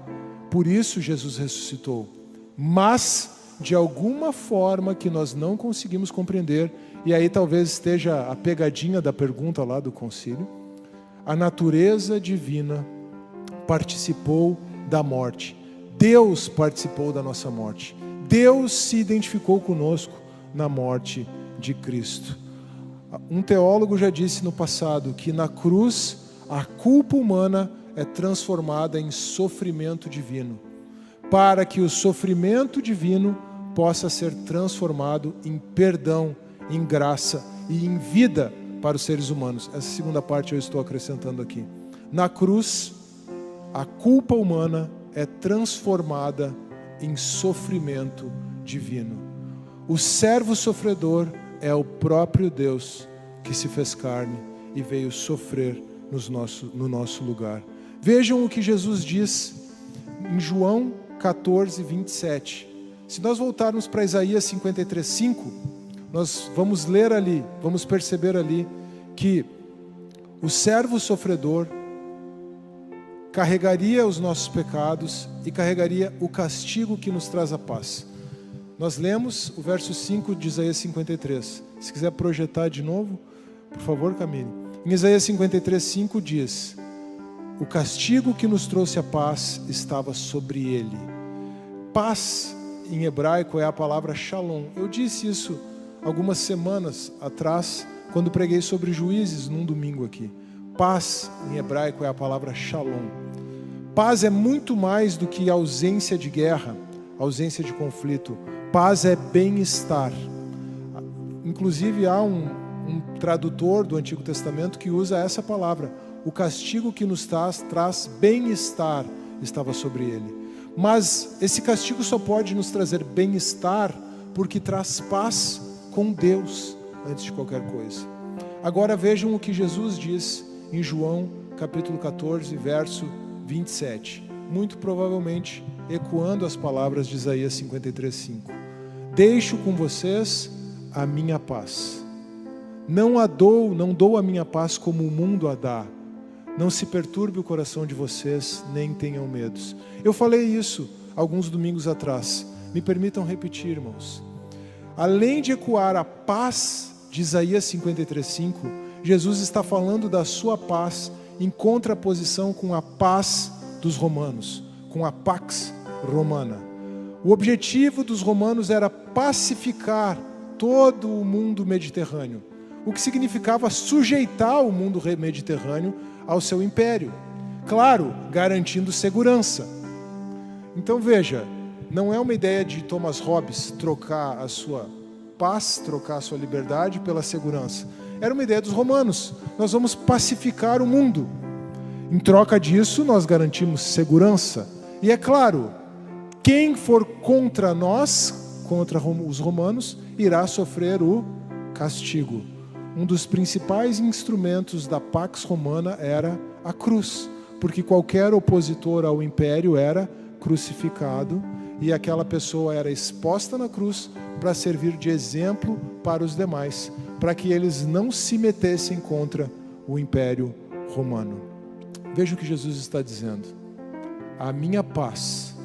A: Por isso Jesus ressuscitou. Mas, de alguma forma que nós não conseguimos compreender, e aí talvez esteja a pegadinha da pergunta lá do concílio, a natureza divina participou da morte. Deus participou da nossa morte. Deus se identificou conosco na morte de Cristo. Um teólogo já disse no passado que na cruz a culpa humana é transformada em sofrimento divino, para que o sofrimento divino possa ser transformado em perdão, em graça e em vida para os seres humanos. Essa segunda parte eu estou acrescentando aqui. Na cruz, a culpa humana é transformada em sofrimento divino. O servo sofredor é o próprio Deus que se fez carne e veio sofrer no nosso lugar. Vejam o que Jesus diz em João 14, 27. Se nós voltarmos para Isaías 53, 5, nós vamos ler ali, vamos perceber ali que o servo sofredor carregaria os nossos pecados e carregaria o castigo que nos traz a paz. Nós lemos o verso 5 de Isaías 53. Se quiser projetar de novo, por favor, Camille. Em Isaías 53, 5 diz: o castigo que nos trouxe a paz estava sobre ele. Paz, em hebraico, é a palavra shalom. Eu disse isso algumas semanas atrás, quando preguei sobre Juízes, num domingo aqui. Paz, em hebraico, é a palavra shalom. Paz é muito mais do que ausência de guerra, ausência de conflito. Paz é bem-estar. Inclusive há um tradutor do Antigo Testamento que usa essa palavra. O castigo que nos traz bem-estar estava sobre ele. Mas esse castigo só pode nos trazer bem-estar porque traz paz com Deus antes de qualquer coisa. Agora vejam o que Jesus diz em João capítulo 14, verso 27. Muito provavelmente ecoando as palavras de Isaías 53, 5. Deixo com vocês a minha paz. Não dou a minha paz como o mundo a dá. Não se perturbe o coração de vocês, nem tenham medos. Eu falei isso alguns domingos atrás. Me permitam repetir, irmãos. Além de ecoar a paz de Isaías 53, 5, Jesus está falando da sua paz em contraposição com a paz dos romanos, com a pax romana. O objetivo dos romanos era pacificar todo o mundo mediterrâneo, o que significava sujeitar o mundo mediterrâneo ao seu império, claro, garantindo segurança. Então veja, não é uma ideia de Thomas Hobbes trocar a sua paz, trocar a sua liberdade pela segurança. Era uma ideia dos romanos. Nós vamos pacificar o mundo. Em troca disso, nós garantimos segurança. E é claro, quem for contra nós, contra os romanos, irá sofrer o castigo. Um dos principais instrumentos da Pax Romana era a cruz, porque qualquer opositor ao império era crucificado e aquela pessoa era exposta na cruz para servir de exemplo para os demais, para que eles não se metessem contra o império romano. Veja o que Jesus está dizendo. A minha paz,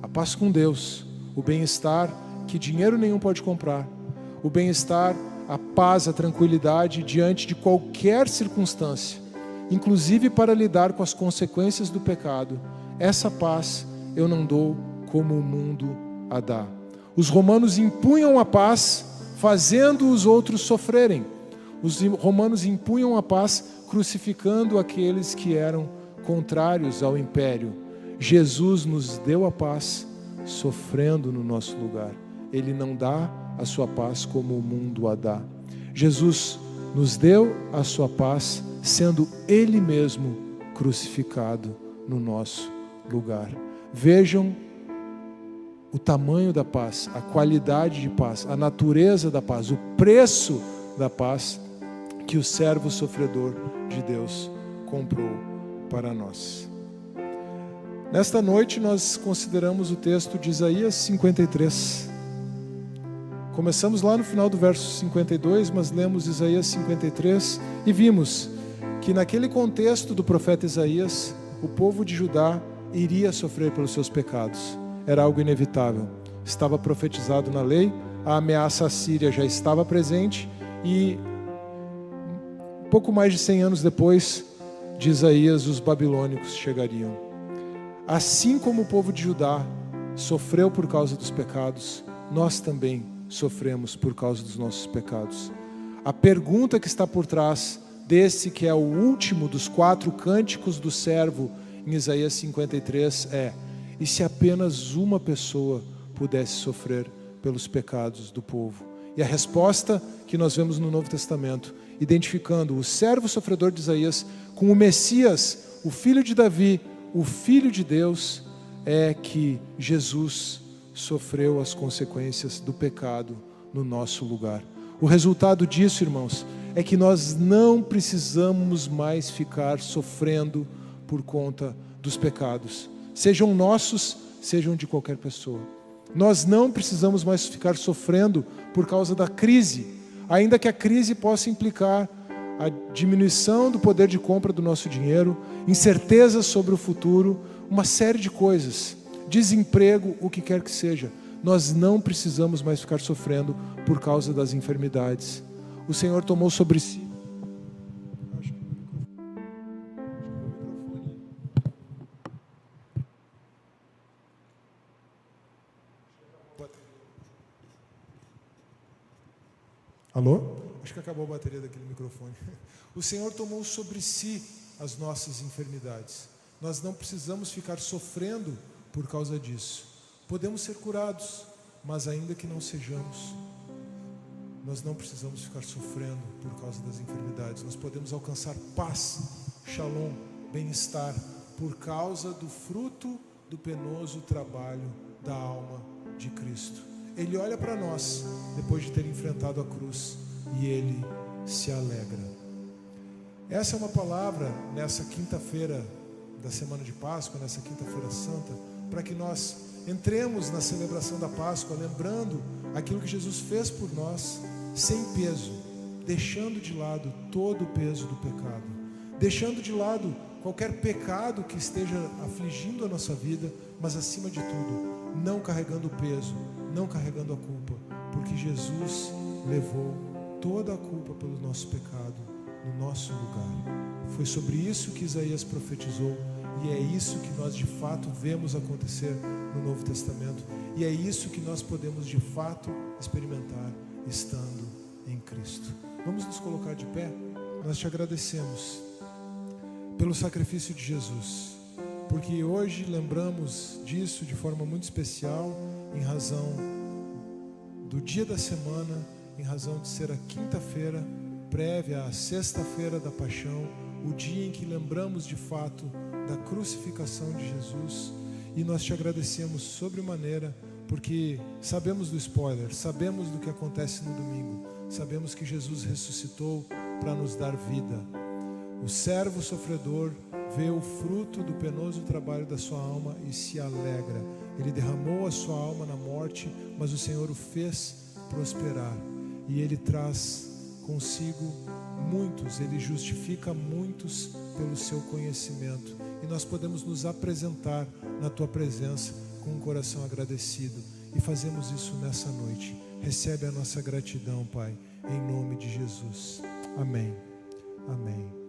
A: a paz com Deus, o bem-estar que dinheiro nenhum pode comprar, o bem-estar, a paz, a tranquilidade diante de qualquer circunstância, inclusive para lidar com as consequências do pecado. Essa paz eu não dou como o mundo a dar. Os romanos impunham a paz, fazendo os outros sofrerem. Os romanos impunham a paz, crucificando aqueles que eram contrários ao império. Jesus nos deu a paz, sofrendo no nosso lugar. Ele não dá a sua paz como o mundo a dá. Jesus nos deu a sua paz, sendo Ele mesmo crucificado no nosso lugar. Vejam o tamanho da paz, a qualidade de paz, a natureza da paz, o preço da paz que o servo sofredor de Deus comprou para nós. Nesta noite nós consideramos o texto de Isaías 53. Começamos lá no final do verso 52, mas lemos Isaías 53 e vimos que naquele contexto do profeta Isaías, o povo de Judá iria sofrer pelos seus pecados. Era algo inevitável. Estava profetizado na lei, a ameaça assíria já estava presente e pouco mais de 100 anos depois de Isaías, os babilônicos chegariam. Assim como o povo de Judá sofreu por causa dos pecados, nós também sofremos por causa dos nossos pecados. A pergunta que está por trás desse que é o último dos 4 cânticos do servo em Isaías 53 é: e se apenas uma pessoa pudesse sofrer pelos pecados do povo? E a resposta que nós vemos no Novo Testamento, identificando o servo sofredor de Isaías com o Messias, o filho de Davi, o filho de Deus, é que Jesus sofreu as consequências do pecado no nosso lugar. O resultado disso, irmãos, é que nós não precisamos mais ficar sofrendo por conta dos pecados, sejam nossos, sejam de qualquer pessoa. Nós não precisamos mais ficar sofrendo por causa da crise, ainda que a crise possa implicar a diminuição do poder de compra do nosso dinheiro, incertezas sobre o futuro, uma série de coisas, desemprego, o que quer que seja. Nós não precisamos mais ficar sofrendo por causa das enfermidades. O Senhor tomou sobre si. Alô? Acho que acabou a bateria daquele microfone. O Senhor tomou sobre si as nossas enfermidades. Nós não precisamos ficar sofrendo por causa disso. Podemos ser curados, mas ainda que não sejamos, nós não precisamos ficar sofrendo por causa das enfermidades. Nós podemos alcançar paz, shalom, bem-estar, por causa do fruto do penoso trabalho da alma de Cristo. Ele olha para nós, depois de ter enfrentado a cruz, e Ele se alegra. Essa é uma palavra, nessa quinta-feira da semana de Páscoa, nessa quinta-feira santa, para que nós entremos na celebração da Páscoa, lembrando aquilo que Jesus fez por nós, sem peso, deixando de lado todo o peso do pecado, deixando de lado qualquer pecado que esteja afligindo a nossa vida, mas acima de tudo, não carregando o peso, não carregando a culpa, porque Jesus levou toda a culpa pelo nosso pecado no nosso lugar. Foi sobre isso que Isaías profetizou, e é isso que nós de fato vemos acontecer no Novo Testamento, e é isso que nós podemos de fato experimentar estando em Cristo. Vamos nos colocar de pé? Nós te agradecemos pelo sacrifício de Jesus, porque hoje lembramos disso de forma muito especial, em razão do dia da semana, em razão de ser a quinta-feira prévia à sexta-feira da paixão, o dia em que lembramos de fato da crucificação de Jesus, e nós te agradecemos sobremaneira, porque sabemos do spoiler, sabemos do que acontece no domingo, sabemos que Jesus ressuscitou para nos dar vida. O servo sofredor vê o fruto do penoso trabalho da sua alma e se alegra. Ele derramou a sua alma na morte, mas o Senhor o fez prosperar, e Ele traz consigo muitos, Ele justifica muitos pelo seu conhecimento, e nós podemos nos apresentar na Tua presença com um coração agradecido, e fazemos isso nessa noite. Recebe a nossa gratidão, Pai, em nome de Jesus. Amém. Amém.